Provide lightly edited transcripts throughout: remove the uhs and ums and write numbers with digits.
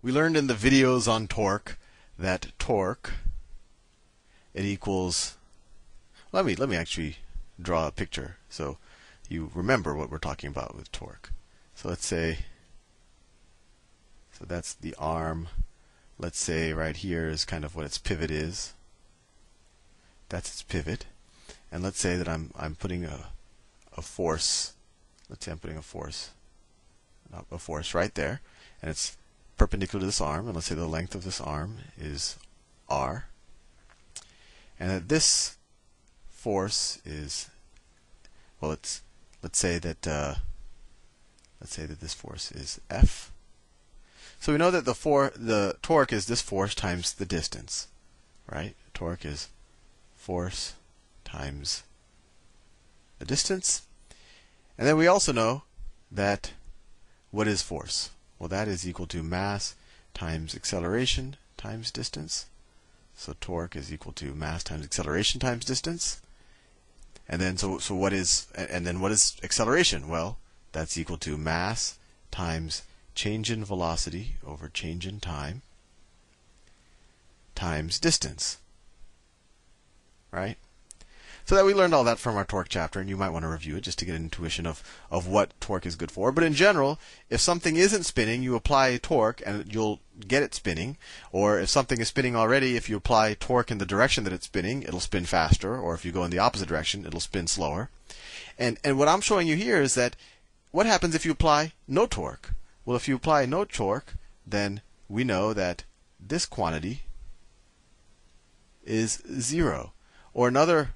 We learned in the videos on torque that torque it equals. Let me actually draw a picture so you remember what we're talking about with torque. So let's say, so that's the arm. Let's say right here is kind of what its pivot is. That's its pivot. And let's say that I'm putting a force. Let's say I'm putting a force right there, and it's perpendicular to this arm. And let's say the length of this arm is r, and that this force is, well, let's say that this force is F. So we know that the torque is this force times the distance, right? Torque is force times the distance. And then we also know that what is force? Well, that is equal to mass times acceleration times distance. So torque is equal to mass times acceleration times distance. And then so what is acceleration? Well, that's equal to mass times change in velocity over change in time times distance. Right? So that we learned all that from our torque chapter, and you might want to review it just to get an intuition of what torque is good for. But in general, if something isn't spinning, you apply torque and you'll get it spinning. Or if something is spinning already, if you apply torque in the direction that it's spinning, it'll spin faster. Or if you go in the opposite direction, it'll spin slower. And what I'm showing you here is that what happens if you apply no torque? Well, if you apply no torque, then we know that this quantity is 0. Or another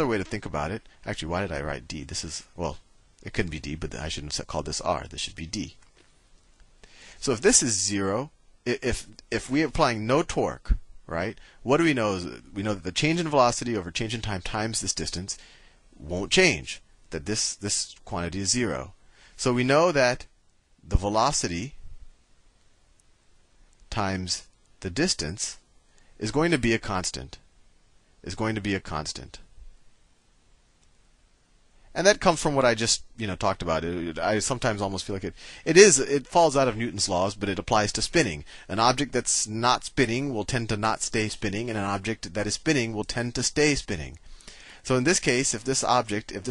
way to think about it, actually, why did I write D? This is, well, it couldn't be D, but I shouldn't have called this R. This should be D. So if this is 0, if we're applying no torque, right, what do we know? We know that the change in velocity over change in time times this distance won't change, that this quantity is 0. So we know that the velocity times the distance is going to be a constant. And that comes from what I just talked about. I sometimes almost feel like it falls out of Newton's laws, but it applies to spinning. An object that's not spinning will tend to not stay spinning, and an object that is spinning will tend to stay spinning. So in this case, if this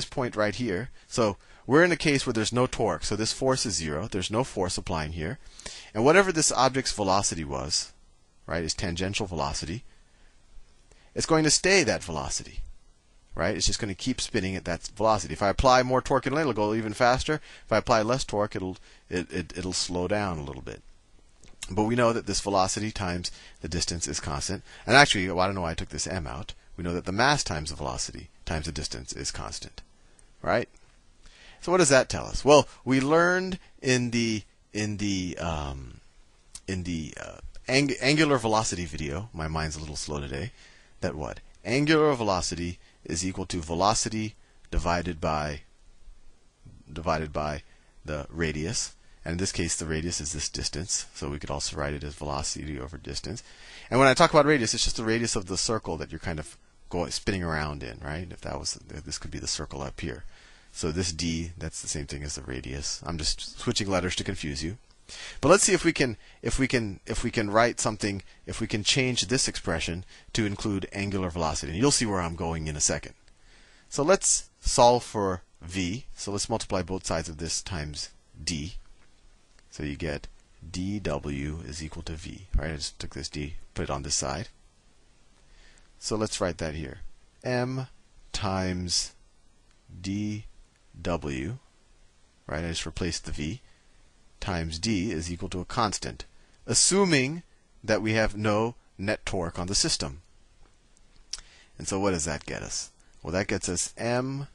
point right here, so we're in a case where there's no torque, so this force is 0. There's no force applying here, and whatever this object's velocity was, right, is tangential velocity. It's going to stay that velocity. Right? It's just going to keep spinning at that velocity. If I apply more torque, it'll go even faster. If I apply less torque, it'll slow down a little bit. But we know that this velocity times the distance is constant. And actually, well, I don't know why I took this m out. We know that the mass times the velocity times the distance is constant. Right? So what does that tell us? Well, we learned in the angular velocity video. My mind's a little slow today. That what? Angular velocity is equal to velocity divided by the radius. And in this case, the radius is this distance. So we could also write it as velocity over distance. And when I talk about radius, it's just the radius of the circle that you're kind of spinning around in, right? This could be the circle up here. So this d, that's the same thing as the radius. I'm just switching letters to confuse you. But let's see if we can write something, if we can change this expression to include angular velocity. And you'll see where I'm going in a second. So let's solve for v. So let's multiply both sides of this times d. So you get dw is equal to v. Right? I just took this d, put it on this side. So let's write that here. M times dw. Right? I just replaced the v. Times d is equal to a constant, assuming that we have no net torque on the system. And so what does that get us? Well, that gets us m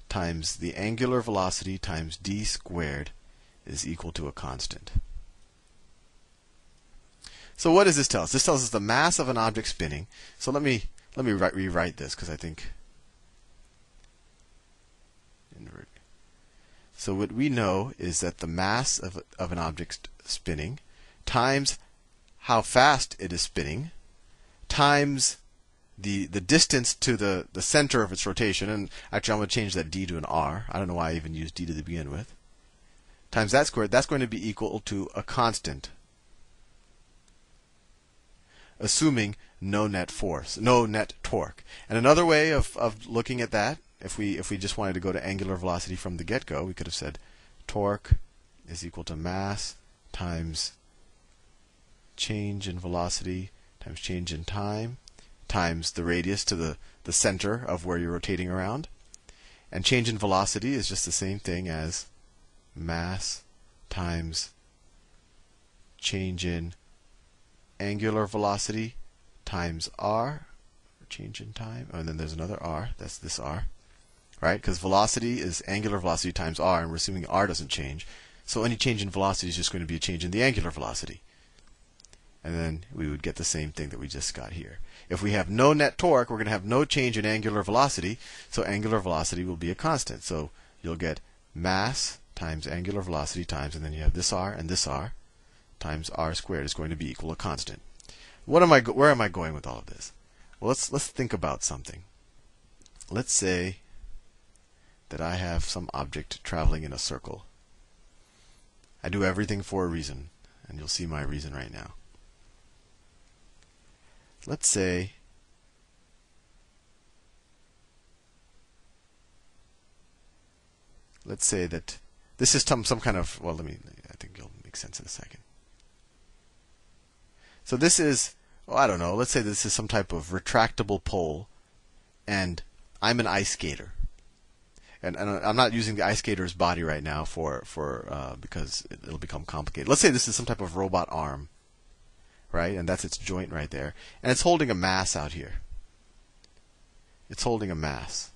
times the angular velocity times d squared is equal to a constant. So what does this tell us? This tells us the mass of an object spinning. So let me rewrite this because I think so what we know is that the mass of an object spinning times how fast it is spinning times the distance to the center of its rotation, and actually I'm going to change that d to an r. I don't know why I even used d to begin with. Times that squared, that's going to be equal to a constant. assuming no net force, no net torque. And another way of looking at that, if we just wanted to go to angular velocity from the get-go, we could have said torque is equal to mass times change in velocity times change in time times the radius to the center of where you're rotating around. And change in velocity is just the same thing as mass times change in angular velocity times r, change in time, and then there's another r, that's this r, right? Because velocity is angular velocity times r, and we're assuming r doesn't change. So any change in velocity is just going to be a change in the angular velocity. And then we would get the same thing that we just got here. If we have no net torque, we're going to have no change in angular velocity, so angular velocity will be a constant. So you'll get mass times angular velocity times, and then you have this r and this r, times r squared is going to be equal to constant. Where am I going with all of this? Well, let's think about something. Let's say that I have some object traveling in a circle. I do everything for a reason, and you'll see my reason right now. Let's say that this is some kind of, well, I think it'll make sense in a second. So this is, well, I don't know, let's say this is some type of retractable pole, and I'm an ice skater. And I'm not using the ice skater's body right now because it'll become complicated. Let's say this is some type of robot arm, right? And that's its joint right there. And it's holding a mass out here. It's holding a mass.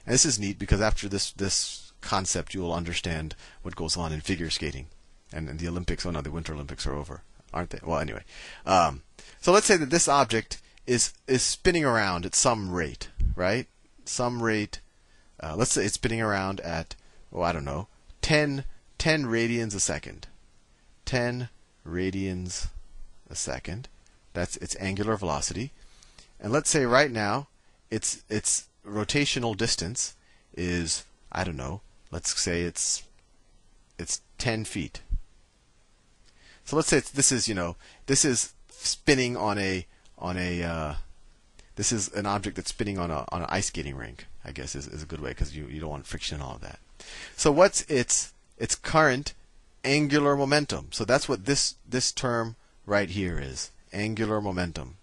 And this is neat because after this concept, you will understand what goes on in figure skating. And the Olympics, oh no, the Winter Olympics are over, aren't they? Well, anyway. So let's say that this object is spinning around at some rate, right? Some rate. Let's say it's spinning around at, oh, I don't know, 10 radians a second. 10 radians a second. That's its angular velocity. And let's say right now its rotational distance is, I don't know, let's say it's 10 feet. So let's say this is spinning on a this is an object that's spinning on an ice skating rink, I guess is a good way, because you don't want friction and all of that. So what's its current angular momentum? So that's what this term right here is, angular momentum.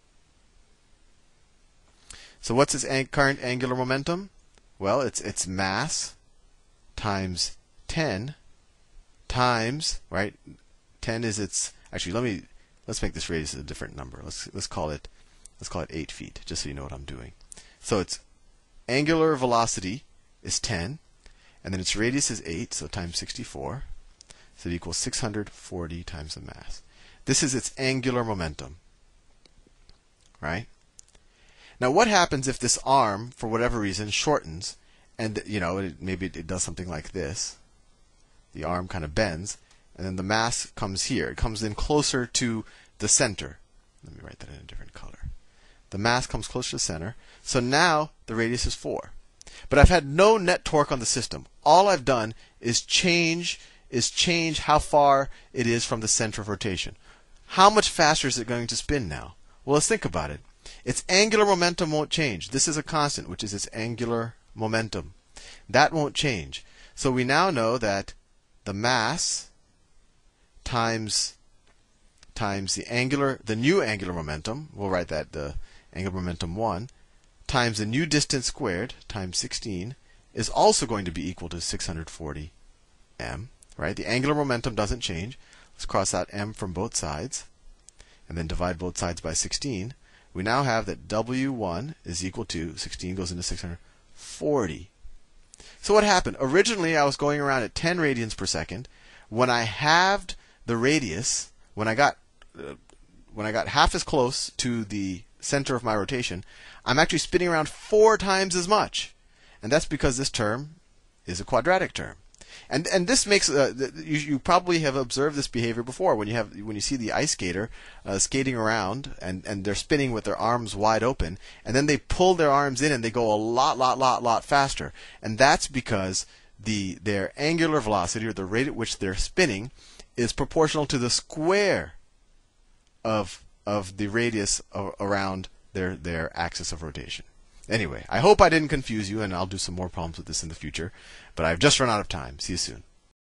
So what's its current angular momentum? Well, it's mass times 10 times, right? 10 is its, actually let's make this radius a different number. Let's call it 8 feet, just so you know what I'm doing. So its angular velocity is 10, and then its radius is 8, so times 64. So it equals 640 times the mass. This is its angular momentum, right? Now what happens if this arm, for whatever reason, shortens, and maybe it does something like this. The arm kind of bends, and then the mass comes here. It comes in closer to the center. Let me write that in a different color. The mass comes closer to the center. So now the radius is 4. But I've had no net torque on the system. All I've done is change how far it is from the center of rotation. How much faster is it going to spin now? Well, let's think about it. Its angular momentum won't change. This is a constant, which is its angular momentum. That won't change. So we now know that the mass times the new angular momentum, we'll write that the angular momentum 1, times the new distance squared, times 16, is also going to be equal to 640 m. Right? The angular momentum doesn't change. Let's cross out m from both sides, and then divide both sides by 16. We now have that W1 is equal to, 16 goes into 640. So what happened? Originally, I was going around at 10 radians per second. When I halved the radius, when I got half as close to the center of my rotation, I'm actually spinning around 4 times as much. And that's because this term is a quadratic term. And this makes you probably have observed this behavior before when you see the ice skater skating around and they're spinning with their arms wide open, and then they pull their arms in and they go a lot faster. And that's because their angular velocity, or the rate at which they're spinning, is proportional to the square of of the radius around their axis of rotation. Anyway, I hope I didn't confuse you, and I'll do some more problems with this in the future. But I've just run out of time. See you soon.